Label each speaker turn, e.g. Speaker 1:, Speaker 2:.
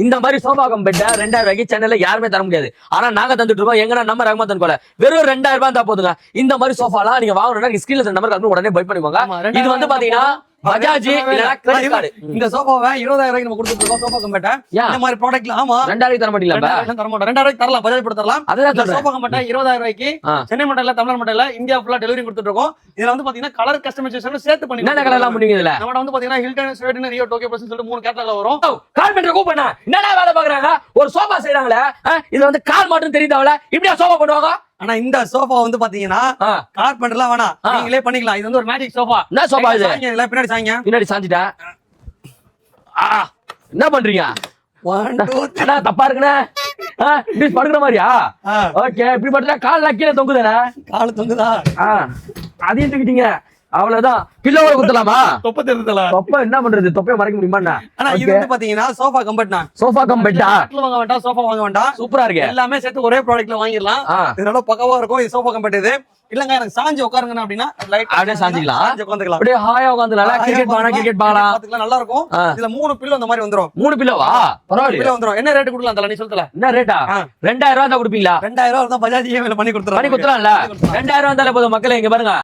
Speaker 1: இந்த மாதிரி sofa come பெட்டை 2000 ரூபாய்க்கு சென்னையில யாருமே தர முடியாது. ஆனா நாங்க தந்துட்டு இருக்கோம். எங்கன்னா நம்ம ரஹ்மத் கோல வெறும் 2000 ரூபாய் தான் போதுங்க. இந்த மாதிரி சோஃபாலாம் நீங்க வாங்கணும்னா ஸ்கிரீன்ல நம்பர் கால் உடனே பை பண்ணிக்கோங்க. இது வந்து பாத்தீங்கன்னா பஜாஜ் இல்லனா கிரெடிட் கார்டு.
Speaker 2: இந்த சோஃபாவை 20000 ரூபாய்க்கு நம்ம கொடுத்துட்டு இருக்கோம். சோஃபா கம்பெட்ட இந்த மாதிரி ப்ராடக்ட்ல ஆமா
Speaker 1: 2000 தர மாட்டீங்களா?
Speaker 2: தர மாட்டோம். 2000 ரூபாய்க்கு தரலாம், பஜாஜ் போட்டு தரலாம்.
Speaker 1: அதுதான் சொல்றேன்.
Speaker 2: சோஃபா கம்பெட்ட 20000 ரூபாய்க்கு சென்னை மட்டும் இல்ல, தமிழ்நாடு மட்டும் இல்ல, இந்தியா ஃபுல்லா டெலிவரி கொடுத்துட்டு இருக்கோம். இதுல வந்து பாத்தீங்கன்னா கலர் கஸ்டமைசேஷன் சேர்த்து பண்ணி
Speaker 1: என்ன கலர் எல்லாம் பண்ணுவீங்க? இதுல
Speaker 2: நம்ம வந்து பாத்தீங்கன்னா Hilton, Sweden, Rio, Tokyo plus சொல்லிட்டு 3 கேட்டலாக்ல வரும்.
Speaker 1: கால் பண்ற கூப்பிடுனா என்னடா வேலை பாக்குறாங்க? ஒரு சோஃபா செய்றாங்களே, இதுல வந்து கால் மட்டும் தெரியுதாவல இப்படியா சோஃபா பண்ணுவாங்க?
Speaker 2: ஆனா இந்த சோஃபா வந்து பாத்தீங்கன்னா கார்பெண்டர்லாம் வேணாம், நீங்களே பண்ணிக்கலாம். இது வந்து ஒரு மேஜிக் சோஃபா.
Speaker 1: என்ன சோஃபா இது?
Speaker 2: பின்னாடி சாய்ங்க.
Speaker 1: பின்னாடி சாஞ்சிட்டா. என்ன பண்றீங்க?
Speaker 2: 1 2
Speaker 1: அண்ணா தப்பா இருக்குண்ணே. இப்படி படுக்கிற மாதிரியா? ஓகே, இப்படி படுத்தா கால் கீழே தொங்குதானே?
Speaker 2: கால் தொங்குதா?
Speaker 1: அதையும் தூக்கிட்டீங்க. அவ்வளவுதான். பில்லோட குத்தலாமா?
Speaker 2: தொப்பை தெரியுதுல.
Speaker 1: தொப்பை என்ன பண்றது? தொப்பையை மறைக்க முடியுமா?
Speaker 2: ஆனா இது வந்து பாத்தீங்கன்னா சோஃபா கம்பெட்னா
Speaker 1: சோஃபா கம் பெட்டா
Speaker 2: வாங்க வேண்டாம், சோஃபா வாங்க வேண்டாம்.
Speaker 1: சூப்பரா இருக்கு.
Speaker 2: எல்லாமே சேர்த்து ஒரே ப்ராடக்ட்ல வாங்கிடலாம். இதனால பக்கவா இருக்கும். இது சோஃபா கம்பெட். இது இல்லங்க எனக்கு சாஞ்சு உட்காருங்க அப்படின்னா லைட்
Speaker 1: அப்படியே சாஞ்சிக்கலாம்.
Speaker 2: சாஞ்சு உட்கார்ந்துக்கலாம்.
Speaker 1: அப்படியே ஹாயா உட்கார்ந்துலாம் கிரிக்கெட் பானா கிரிக்கெட் பாக்கலாம்.
Speaker 2: பாத்துக்கலாம், நல்லா இருக்கும். இதுல 3 பில்லோ அந்த மாதிரி வந்துரும்.
Speaker 1: 3 பில்லோவா? பரவாயில்லை.
Speaker 2: பில்லோ வந்துரும். என்ன ரேட் கொடுக்கலாம் தல, நீ சொல்லல?
Speaker 1: என்ன ரேட்டா? 2000 ரூபாய் தான் கொடுப்பீங்களா?
Speaker 2: 2000 ரூபாய் தான் பஜாஜ் இஎம்ஐல பண்ணி கொடுத்துறோம்.
Speaker 1: பண்ணி கொடுத்துறோம்ல. 2000 ரூபாய் தானே போதும் மக்களே. இங்க பாருங்க.